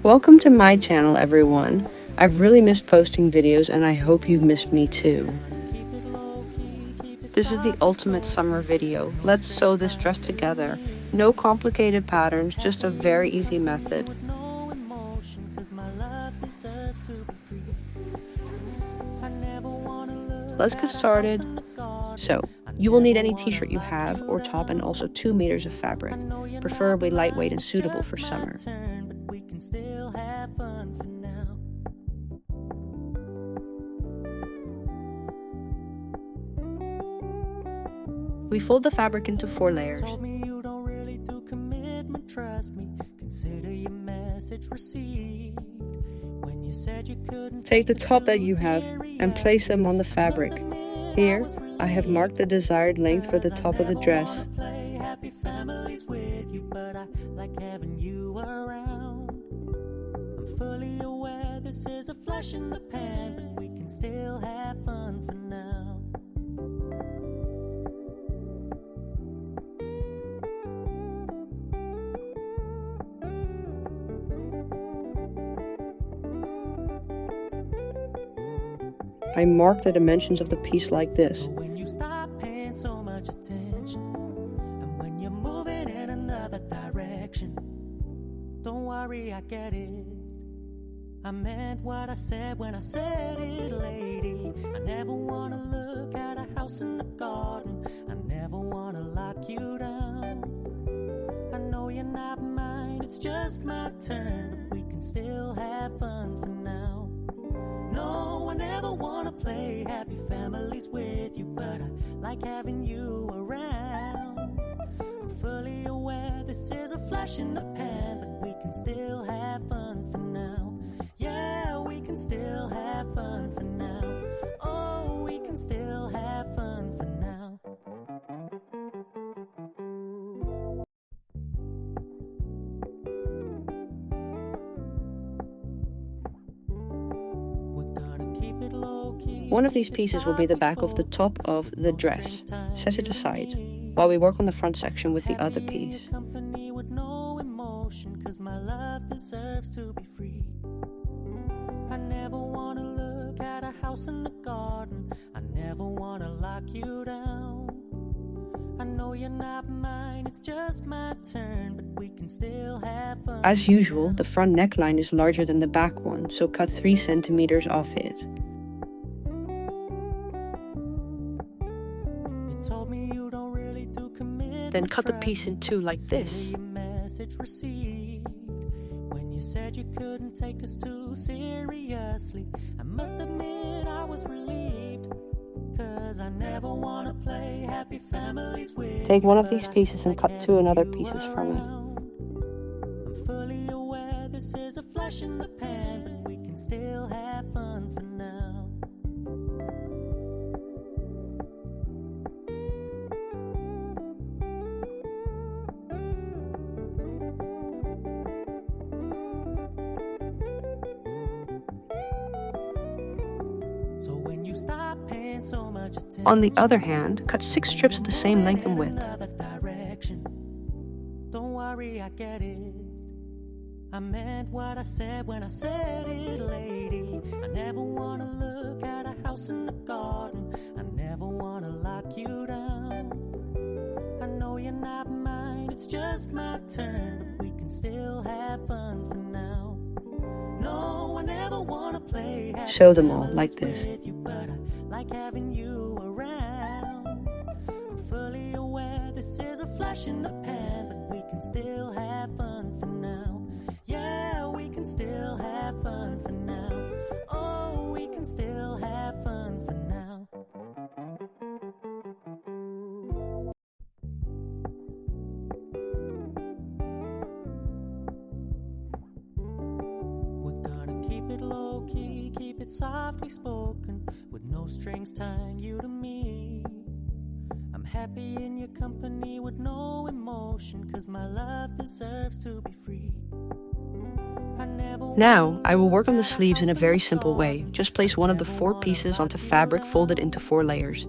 Welcome to my channel, everyone. I've really missed posting videos and I hope you've missed me too. This is the ultimate summer video. Let's sew this dress together. No complicated patterns, just a very easy method. Let's get started. So, you will need any t-shirt you have or top and also 2 meters of fabric, preferably lightweight and suitable for summer. We fold the fabric into 4 layers. Take the top that you have and place them on the fabric. Here, I have marked the desired length for the top of the dress. I'm fully aware this is a flash in the pan, but we can still have fun for now. I mark the dimensions of the piece like this. When you stop paying so much attention, and when you're moving in another direction, don't worry, I get it. I meant what I said when I said it, lady. I never want to look at a house in the garden. I never want to lock you down. I know you're not mine, it's just my turn, but we can still have fun for now. No, I never wanna play happy families with you, but I like having you around. I'm fully aware this is a flash in the pan, but we can still have fun for now. Yeah, we can still have fun for now. Oh, we can still have fun for now. One of these pieces will be the back of the top of the dress. Set it aside, while we work on the front section with the other piece. I never want to look at a house in the garden. I never want to lock you down. I know you're not mine, it's just my turn, but we can still have fun. As usual, the front neckline is larger than the back one, so cut 3 centimeters off it. Then cut the piece in 2 like this. When you said you couldn't take us too seriously, I must admit I was relieved, 'cause I never want to play happy families with. Take one of these pieces and cut 2 other pieces from it. I'm fully aware this is a flash in the pan, but we can still have fun for now. On the other hand, cut 6 strips of the same length and width. Don't worry, I get it. I meant what I said when I said it, lady. I never want to look at a house in the garden. I never want to lock you down. I know you're not mine, it's just my turn. We can still have fun for now. No, I never want to play. Show them all like this. Like having you around. I'm fully aware this is a flash in the pan, but we can still have fun for now. Yeah, we can still have fun for now. Oh, we can still have fun for now. We're gonna keep it low key, keep it softly spoken, with no strings tying you to me. I'm happy in your company with no emotion, 'cause my love deserves to be free. Now, I will work on the sleeves in a very simple way. Just place one of the 4 pieces onto fabric folded into 4 layers.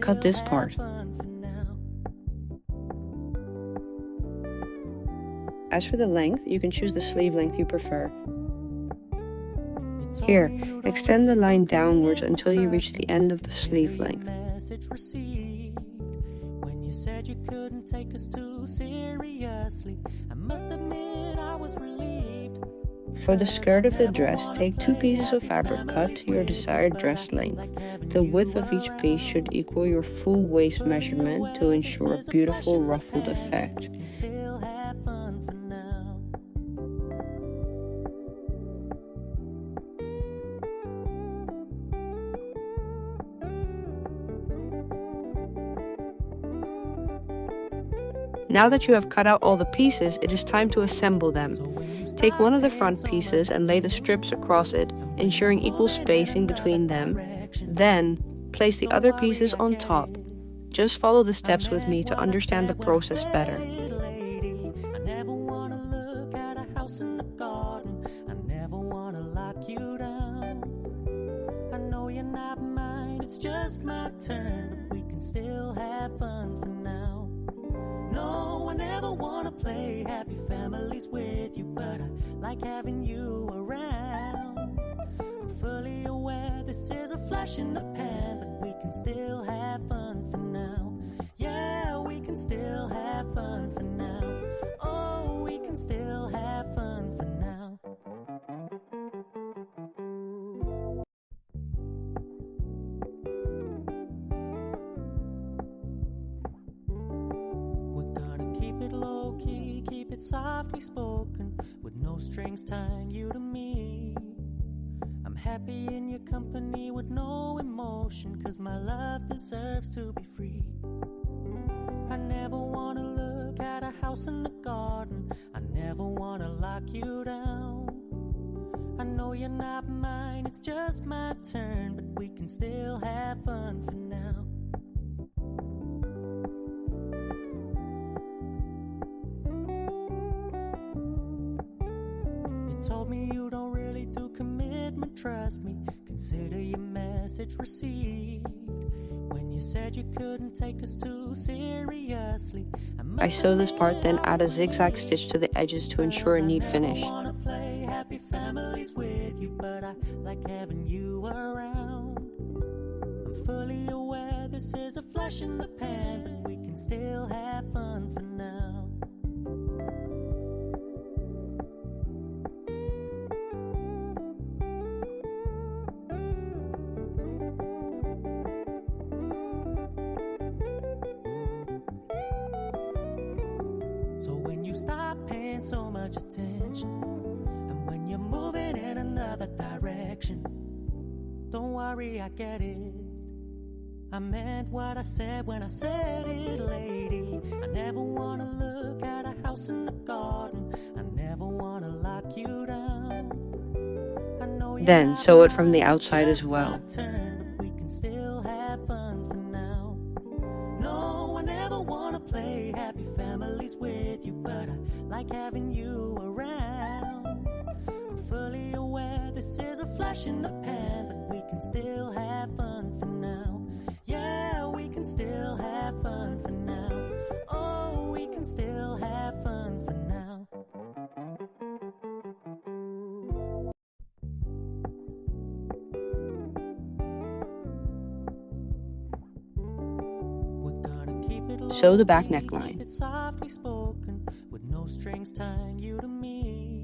Cut this part. As for the length, you can choose the sleeve length you prefer. Here, extend the line downwards until you reach the end of the sleeve length. When you said you couldn't take us too seriously, I must admit I was relieved. For the skirt of the dress, take 2 pieces of fabric cut to your desired dress length. The width of each piece should equal your full waist measurement to ensure a beautiful ruffled effect. Now that you have cut out all the pieces, it is time to assemble them. Take one of the front pieces and lay the strips across it, ensuring equal spacing between them. Then, place the other pieces on top. Just follow the steps with me to understand the process better. It's just my turn, but we can still have fun for now. No, I never wanna play happy families with you, but I like having you around. I'm fully aware this is a flash in the pan, but we can still have fun for now. Yeah, we can still have fun for now. Oh, we can still have fun for now. Keep it low-key, keep it softly spoken, with no strings tying you to me. I'm happy in your company with no emotion, 'cause my love deserves to be free. I never wanna look at a house in the garden, I never wanna lock you down. I know you're not mine, it's just my turn, but we can still have fun for now. Told me you don't really do commitment, trust me, consider your message received. When you said you couldn't take us too seriously, I sew this part, then add a zigzag stitch to the edges to ensure a neat finish. I wanna play happy families with you, but I like having you around. I'm fully aware this is a flash in the pan, but we can still have fun for now. So when you stop paying so much attention, and when you're moving in another direction, don't worry, I get it. I meant what I said when I said it, lady. I never wanna look at a house in the garden, I never wanna lock you down. I know Then sew it from the outside as well. We can still have fun for now. No, I never wanna play happy families with you, but I like having you around. I'm fully aware this is a flash in the pan, but we can still have fun for now. Yeah, we can still have fun for now. Oh, we can still have fun for now. Sew the back neckline. Keep it softly spoken, with no strings tying you to me.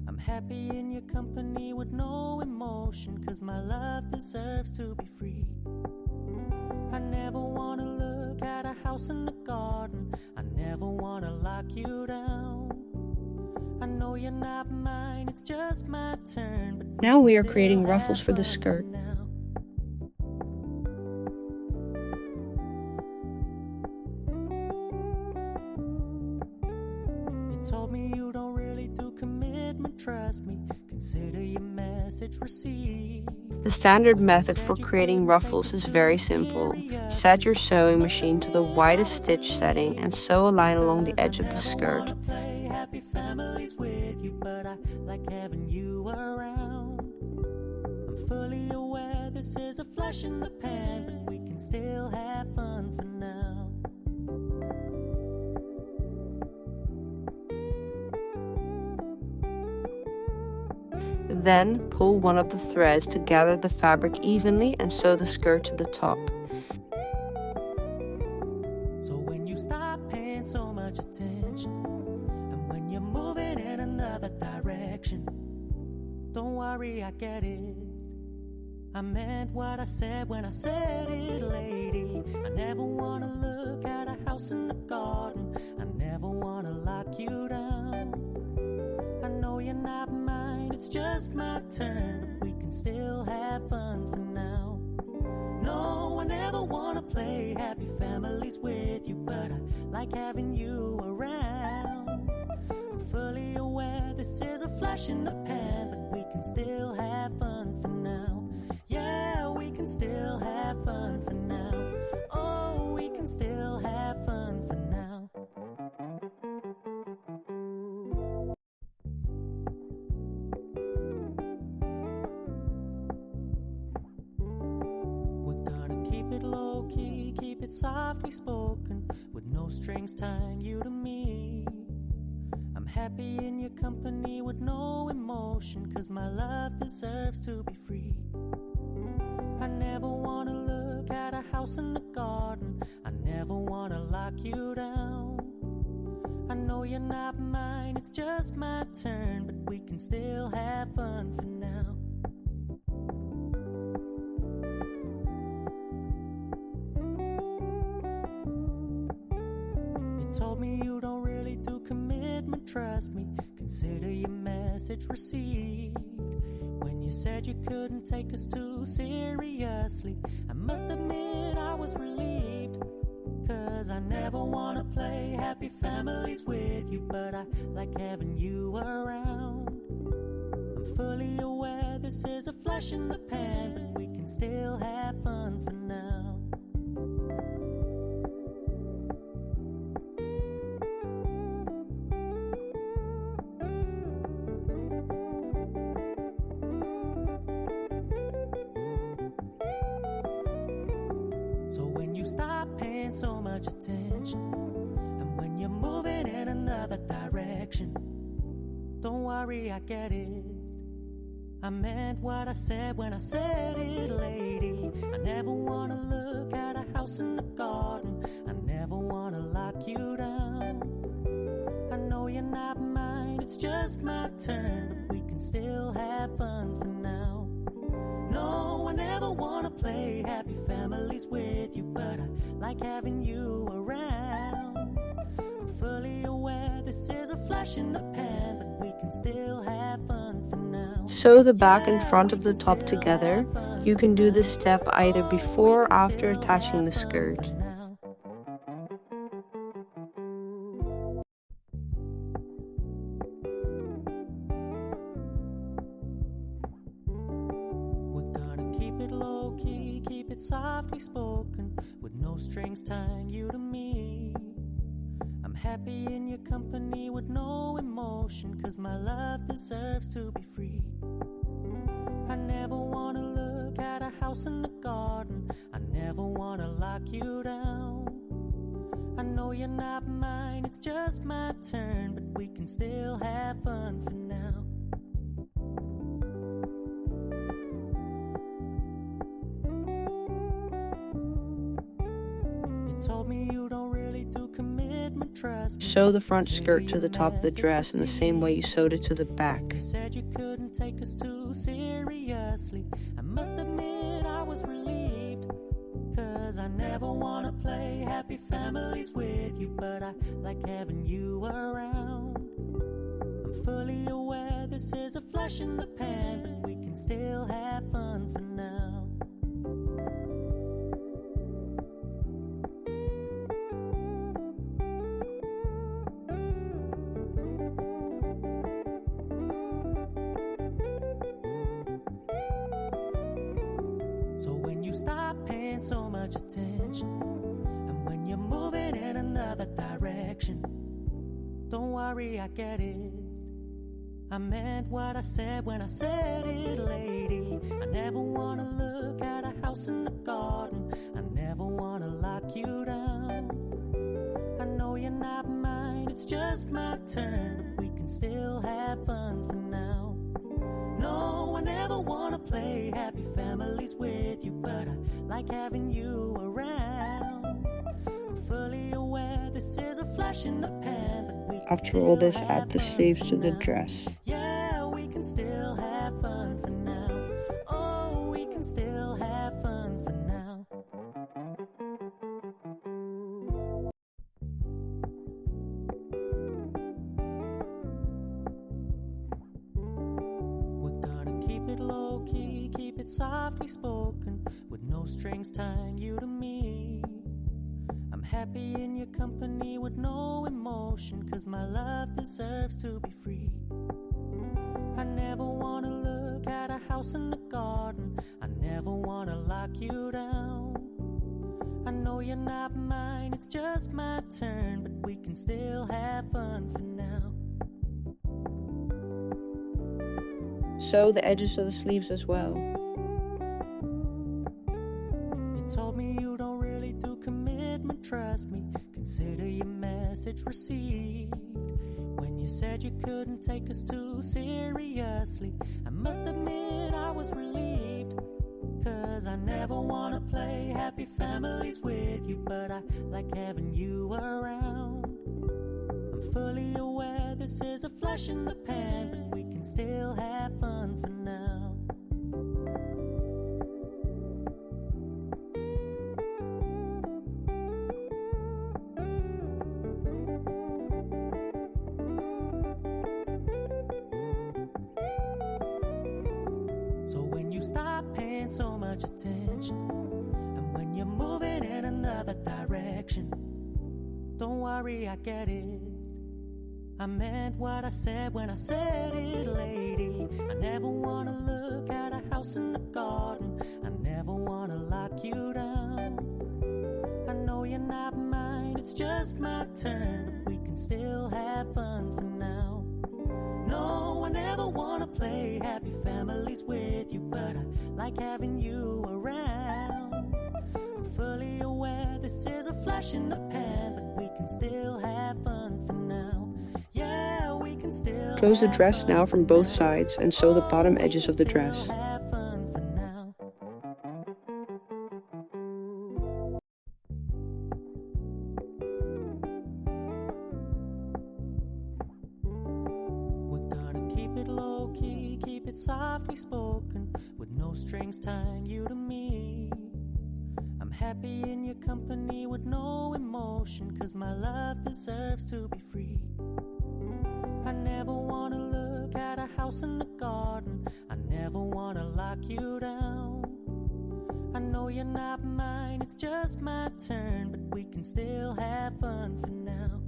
I'm happy in your company with no emotion, 'cause my love deserves to be free. I never wanna look at a house in the garden, I never wanna lock you down. I know you're not mine, it's just my turn, but now we are creating ruffles for the skirt. Told me you don't really do commitment, trust me, consider your message received. The standard method for creating ruffles is very simple. Set your sewing machine to the widest stitch setting and sew a line along the edge of the skirt. Happy families with you, but I like having you around. I'm fully aware this is a flash in the pan, but we can still have fun for now. Then pull one of the threads to gather the fabric evenly and sew the skirt to the top. So when you stop paying so much attention, and when you're moving in another direction, don't worry, I get it. I meant what I said when I said it, lady. I never wanna look at a house in the garden. I never wanna lock you down. I know you're not mine, it's just my turn, but we can still have fun for now. No, I never wanna play happy families with you, but I like having you around. I'm fully aware this is a flash in the pan, but we can still have fun for now. Yeah, we can still have fun for now. Oh, we can still have fun for now. We're gonna keep it low key, keep it softly spoken, with no strings tying you to me. I'm happy in your company with no emotion, 'cause my love deserves to be free. I never wanna look at a house in the garden. I never wanna lock you down. I know you're not mine, it's just my turn, but we can still have fun for now. You told me you don't really do commitment, trust me. Consider your message received. When you said you couldn't take us too seriously, I must admit I was relieved. 'Cause I never wanna play happy families with you, but I like having you around. I'm fully aware this is a flash in the pan, but we can still have fun for now. So when you stop paying so much attention, and when you're moving in another direction, don't worry, I get it. I meant what I said when I said it, lady. I never wanna look at a house in the garden. I never wanna lock you down. I know you're not mine, it's just my turn, but we can still have fun for now. No, I never wanna play happy families with you, but I like having you around. I'm fully aware this is a flash in the pan, but we can still have fun for now. Sew the back and front of the top together. You can do this step either before or after attaching the skirt. Softly spoken, with no strings tying you to me. I'm happy in your company with no emotion, 'cause my love deserves to be free. I never wanna look at a house in the garden. I never wanna lock you down. I know you're not mine, it's just my turn, but we can still have fun for now. Told me you don't really do commitment, trust me. Sew the front skirt to the top of the dress in the same way you sewed it to the back. You said you couldn't take us too seriously. I must admit I was relieved. 'Cause I never wanna play happy families with you, but I like having you around. I'm fully aware this is a flash in the pan, but we can still have fun for now. So when you stop paying so much attention, and when you're moving in another direction, don't worry, I get it. I meant what I said when I said it, lady. I never wanna look at a house in the garden. I never wanna lock you down. I know you're not mine, it's just my turn, but we can still have fun for now. No, I never wanna play happy families with you, but I like having you around. I'm fully aware this is a flash in the pan, but we can After all this, still add have the fun sleeves for to the now. dress. Yeah, we can still have fun for now. Oh, we can still have fun for now. We're gonna keep it low key, keep it softly spoken, with no strings tying you to me. I'm happy in your company with no emotion, 'cause my love deserves to be free. I never wanna look at a house in the garden, I never wanna lock you down. I know you're not mine, it's just my turn, but we can still have fun for now. Sew the edges of the sleeves as well. You told me you don't really do commitment, trust me, consider your message received. When you said you couldn't take us too seriously, I must admit I was relieved. 'Cause I never wanna play happy families with you, but I like having you around. I'm fully aware this is a flash in the pan, but we can still have fun for now. So when you stop paying so much attention, and when you're moving in another direction, don't worry, I get it. I meant what I said when I said it, lady. I never wanna look at a house in the garden, I never wanna lock you down. I know you're not mine, it's just my turn, but we can still have fun for now. No, I never wanna play happy families with you, but I like having you around. I'm fully aware this is a flash in the pan, but we can still have fun for now. Yeah, we can still Close the have dress fun now for from both now. sides and sew the bottom Oh, we edges can of the still dress. have fun for now. We're gonna keep it low key, keep it softly spoken, with no strings tying you to me. I'm happy in your company with no emotion, 'cause my love deserves to be free. I never wanna look at a house in the garden, I never wanna lock you down. I know you're not mine, it's just my turn, but we can still have fun for now.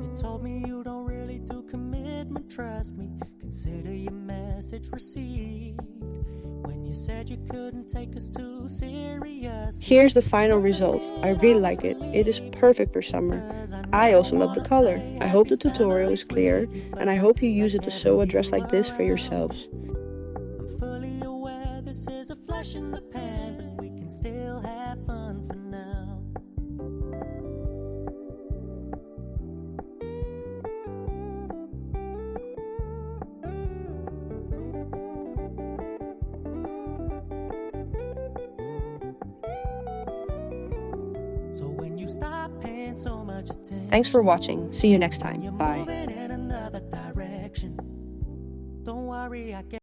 You told me you don't really do commitment, trust me, consider your message received. When you said you couldn't take us too seriously, Here's the final result. I really like it. It is perfect for summer. I also love the color. I hope the tutorial is clear, and I hope you use it to sew a dress like this for yourselves. I'm fully aware this is a flash in the pan, but we can still have fun for now. So when you stop paying so much attention, Thanks for watching. See you next time. you're Bye. moving in another direction, don't worry, I get